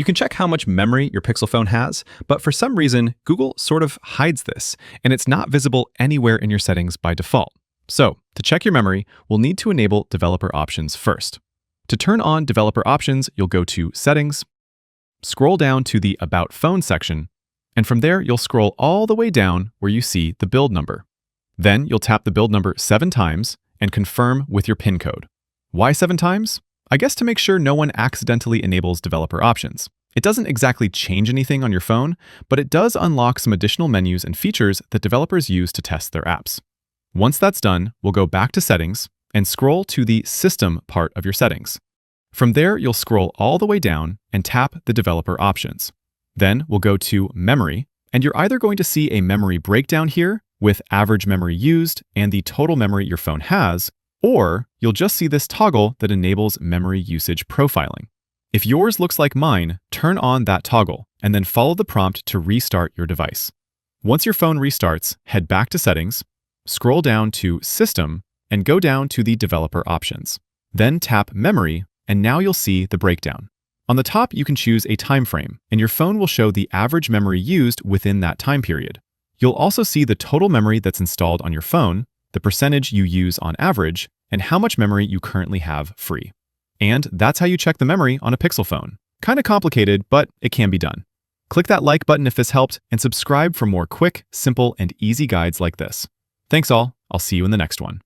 You can check how much memory your Pixel phone has, but for some reason, Google sort of hides this, and it's not visible anywhere in your settings by default. So, to check your memory, we'll need to enable developer options first. To turn on developer options, you'll go to Settings, scroll down to the About Phone section, and from there, you'll scroll all the way down where you see the build number. Then you'll tap the build number 7 times and confirm with your PIN code. Why 7 times? I guess to make sure no one accidentally enables developer options. It doesn't exactly change anything on your phone, but it does unlock some additional menus and features that developers use to test their apps. Once that's done, we'll go back to Settings and scroll to the System part of your settings. From there, you'll scroll all the way down and tap the developer options. Then we'll go to Memory, and you're either going to see a memory breakdown here with average memory used and the total memory your phone has, or you'll just see this toggle that enables memory usage profiling. If yours looks like mine, turn on that toggle and then follow the prompt to restart your device. Once your phone restarts, head back to Settings, scroll down to System, and go down to the Developer options. Then tap Memory, and now you'll see the breakdown. On the top, you can choose a time frame, and your phone will show the average memory used within that time period. You'll also see the total memory that's installed on your phone, the percentage you use on average, and how much memory you currently have free. And that's how you check the memory on a Pixel phone. Kinda complicated, but it can be done. Click that like button if this helped, and subscribe for more quick, simple, and easy guides like this. Thanks all, I'll see you in the next one.